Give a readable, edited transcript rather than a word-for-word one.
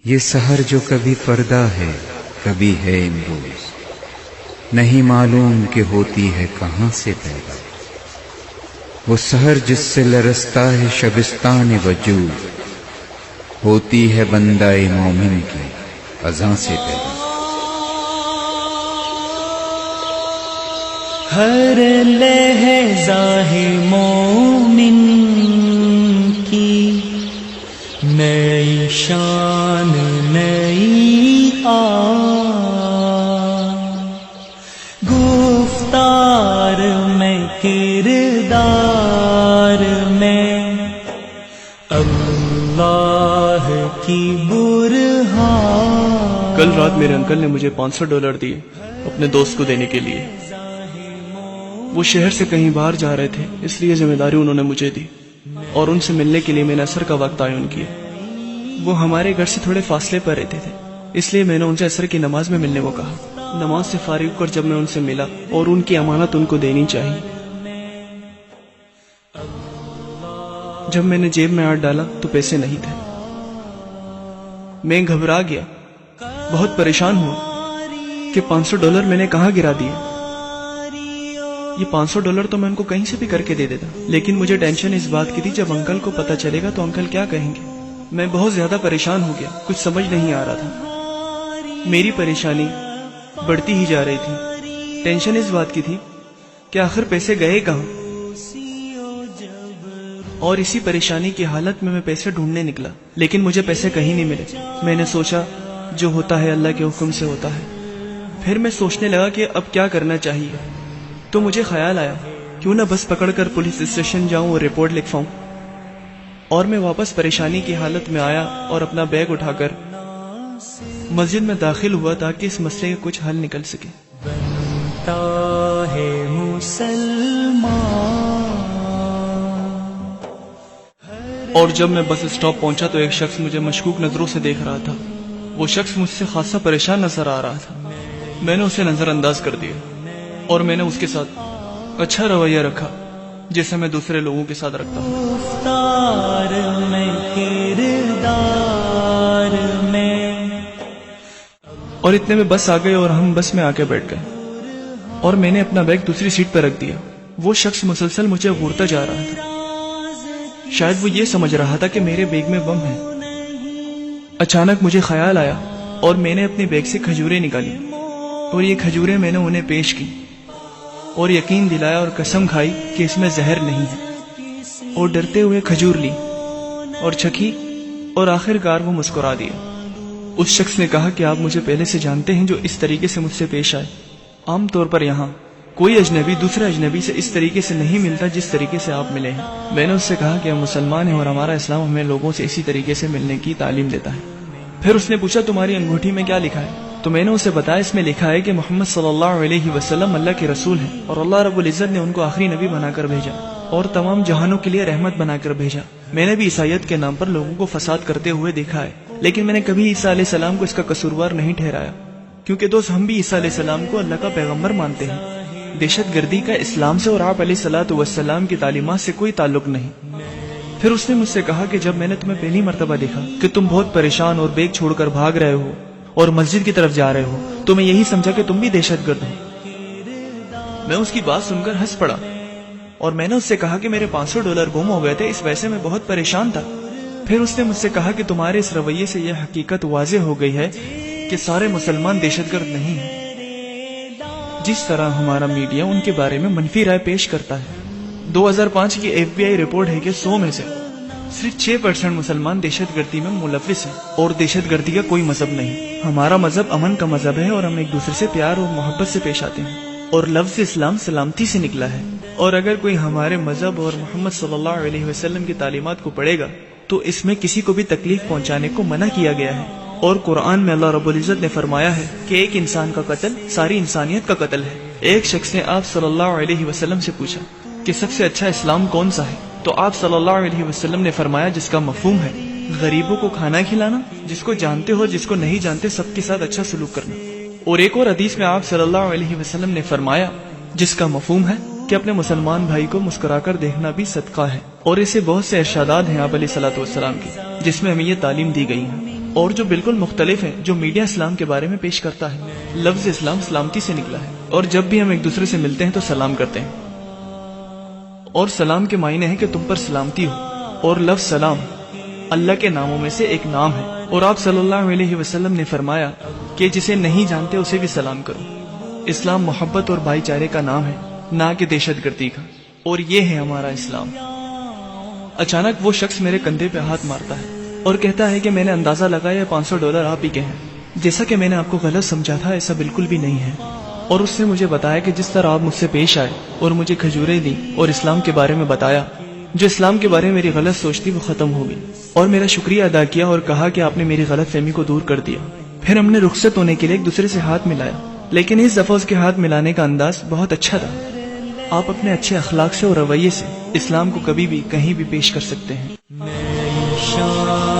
یہ سحر جو کبھی پردہ ہے کبھی ہے امروز، نہیں معلوم کہ ہوتی ہے کہاں سے پیدا۔ وہ سحر جس سے لرزتا ہے شبستان وجود، ہوتی ہے بندہ مومن کی اذاں سے پیدا۔ ہر لہجہ ہے مومن کی نئی شان نئی گفتار میں کردار میں اللہ کی برہان۔ کل رات میرے انکل نے مجھے $500 دیے اپنے دوست کو دینے کے لیے۔ وہ شہر سے کہیں باہر جا رہے تھے، اس لیے ذمہ داری انہوں نے مجھے دی، اور ان سے ملنے کے لیے میں نے عصر کا وقت تعین کیا۔ وہ ہمارے گھر سے تھوڑے فاصلے پر رہتے تھے، اس لیے میں نے ان سے عصر کی نماز میں ملنے کو کہا۔ نماز سے فارغ کر جب میں ان سے ملا اور ان کی امانت ان کو دینی چاہیے، جب میں نے جیب میں ہاتھ ڈالا تو پیسے نہیں تھے۔ میں گھبرا گیا، بہت پریشان ہوا کہ $500 میں نے کہاں گرا دیا۔ یہ $500 تو میں ان کو کہیں سے بھی کر کے دے دیتا، لیکن مجھے ٹینشن اس بات کی تھی جب انکل کو پتہ چلے گا تو انکل کیا کہیں گے۔ میں بہت زیادہ پریشان ہو گیا، کچھ سمجھ نہیں آ رہا تھا۔ میری پریشانی بڑھتی ہی جا رہی تھی۔ ٹینشن اس بات کی تھی کہ آخر پیسے گئے کہاں، اور اسی پریشانی کی حالت میں پیسے ڈھونڈنے نکلا، لیکن مجھے پیسے کہیں نہیں ملے۔ میں نے سوچا جو ہوتا ہے اللہ کے حکم سے ہوتا ہے۔ پھر میں سوچنے لگا کہ اب کیا کرنا چاہیے، تو مجھے خیال آیا کیوں نہ بس پکڑ کر پولیس اسٹیشن جاؤں اور رپورٹ لکھواؤں۔ اور میں واپس پریشانی کی حالت میں آیا اور اپنا بیگ اٹھا کر مسجد میں داخل ہوا تاکہ اس مسئلے کا کچھ حل نکل سکے۔ بنتا ہے مسلمان۔ اور جب میں بس اسٹاپ پہنچا تو ایک شخص مجھے مشکوک نظروں سے دیکھ رہا تھا۔ وہ شخص مجھ سے خاصا پریشان نظر آ رہا تھا۔ میں نے اسے نظر انداز کر دیا اور میں نے اس کے ساتھ اچھا رویہ رکھا جیسے میں دوسرے لوگوں کے ساتھ رکھتا ہوں۔ گفتار میں کردار میں۔ اور اتنے میں بس آ گئی اور ہم بس میں آ کے بیٹھ گئے، اور میں نے اپنا بیگ دوسری سیٹ پہ رکھ دیا۔ وہ شخص مسلسل مجھے گھورتا جا رہا تھا، شاید وہ یہ سمجھ رہا تھا کہ میرے بیگ میں بم ہے۔ اچانک مجھے خیال آیا اور میں نے اپنے بیگ سے کھجوریں نکالی، اور یہ کھجوریں میں نے انہیں پیش کی اور یقین دلایا اور قسم کھائی کہ اس میں زہر نہیں ہے، اور ڈرتے ہوئے کھجور لی اور چکھی، اور آخر کار وہ مسکرا دیا۔ اس شخص نے کہا کہ آپ مجھے پہلے سے جانتے ہیں جو اس طریقے سے مجھ سے پیش آئے۔ عام طور پر یہاں کوئی اجنبی دوسرے اجنبی سے اس طریقے سے نہیں ملتا جس طریقے سے آپ ملے ہیں۔ میں نے اس سے کہا کہ ہم مسلمان ہیں اور ہمارا اسلام ہمیں لوگوں سے اسی طریقے سے ملنے کی تعلیم دیتا ہے۔ پھر اس نے پوچھا تمہاری انگوٹھی میں کیا لکھا ہے؟ تو میں نے اسے بتایا اس میں لکھا ہے کہ محمد صلی اللہ علیہ وسلم اللہ کے رسول ہیں، اور اللہ رب العزت نے ان کو آخری نبی بنا کر بھیجا اور تمام جہانوں کے لیے رحمت بنا کر بھیجا۔ میں نے بھی عیسائیت کے نام پر لوگوں کو فساد کرتے ہوئے دیکھا ہے، لیکن میں نے کبھی عیسیٰ علیہ السلام کو اس کا قصوروار نہیں ٹھہرایا، کیونکہ دوست ہم بھی عیسیٰ علیہ السلام کو اللہ کا پیغمبر مانتے ہیں۔ دہشت گردی کا اسلام سے اور آپ علیہ الصلوۃ والسلام کی تعلیمات سے کوئی تعلق نہیں۔ پھر اس نے مجھ سے کہا کہ جب میں نے تمہیں پہلی مرتبہ دیکھا کہ تم بہت پریشان اور بیگ چھوڑ کر بھاگ رہے ہو اور مسجد کی طرف جا رہے ہو، تو میں یہی سمجھا کہ تم بھی دہشت گرد ہو۔ میں اس کی بات سن کر ہنس پڑا اور میں نے اس سے کہا کہ میرے $500 گم ہو گئے تھے، اس وجہ سے میں بہت پریشان تھا۔ پھر اس نے مجھ سے کہا کہ تمہارے اس رویے سے یہ حقیقت واضح ہو گئی ہے کہ سارے مسلمان دہشت گرد نہیں ہیں، جس طرح ہمارا میڈیا ان کے بارے میں منفی رائے پیش کرتا ہے۔ 2005 کی FBI رپورٹ ہے کہ 100 میں سے صرف 6% مسلمان دہشت گردی میں ملوث ہیں، اور دہشت گردی کا کوئی مذہب نہیں۔ ہمارا مذہب امن کا مذہب ہے اور ہم ایک دوسرے سے پیار اور محبت سے پیش آتے ہیں، اور لفظ اسلام سلامتی سے نکلا ہے۔ اور اگر کوئی ہمارے مذہب اور محمد صلی اللہ علیہ وسلم کی تعلیمات کو پڑھے گا تو اس میں کسی کو بھی تکلیف پہنچانے کو منع کیا گیا ہے، اور قرآن میں اللہ رب العزت نے فرمایا ہے کہ ایک انسان کا قتل ساری انسانیت کا قتل ہے۔ ایک شخص نے آپ صلی اللہ علیہ وسلم سے پوچھا کہ سب سے اچھا اسلام کون سا ہے، تو آپ صلی اللہ علیہ وسلم نے فرمایا جس کا مفہوم ہے غریبوں کو کھانا کھلانا، جس کو جانتے ہو جس کو نہیں جانتے سب کے ساتھ اچھا سلوک کرنا۔ اور ایک اور حدیث میں آپ صلی اللہ علیہ وسلم نے فرمایا جس کا مفہوم ہے کہ اپنے مسلمان بھائی کو مسکرا کر دیکھنا بھی صدقہ ہے۔ اور اسے بہت سے ارشادات ہیں آپ علیہ الصلوۃ والسلام کی جس میں ہمیں یہ تعلیم دی گئی ہے۔ اور جو بالکل مختلف ہیں جو میڈیا اسلام کے بارے میں پیش کرتا ہے۔ لفظ اسلام سلامتی سے نکلا ہے، اور جب بھی ہم ایک دوسرے سے ملتے ہیں تو سلام کرتے ہیں، اور سلام کے معنی ہے کہ تم پر سلامتی ہو، اور لفظ سلام اللہ کے ناموں میں سے ایک نام ہے، اور آپ صلی اللہ علیہ وسلم نے فرمایا کہ جسے نہیں جانتے اسے بھی سلام کرو۔ اسلام محبت اور بھائی چارے کا نام ہے، نہ کہ دہشت گردی کا، اور یہ ہے ہمارا اسلام۔ اچانک وہ شخص میرے کندھے پہ ہاتھ مارتا ہے اور کہتا ہے کہ میں نے اندازہ لگایا $500 آپ ہی کے ہیں۔ جیسا کہ میں نے آپ کو غلط سمجھا تھا، ایسا بالکل بھی نہیں ہے، اور اس نے مجھے بتایا کہ جس طرح آپ مجھ سے پیش آئے اور مجھے کھجوریں دی اور اسلام کے بارے میں بتایا، جو اسلام کے بارے میں میری غلط سوچ تھی وہ ختم ہو گئی، اور میرا شکریہ ادا کیا اور کہا کہ آپ نے میری غلط فہمی کو دور کر دیا۔ پھر ہم نے رخصت ہونے کے لیے ایک دوسرے سے ہاتھ ملایا، لیکن اس دفعہ اس کے ہاتھ ملانے کا انداز بہت اچھا تھا۔ آپ اپنے اچھے اخلاق سے اور رویے سے اسلام کو کبھی بھی کہیں بھی پیش کر سکتے ہیں۔ نئی شان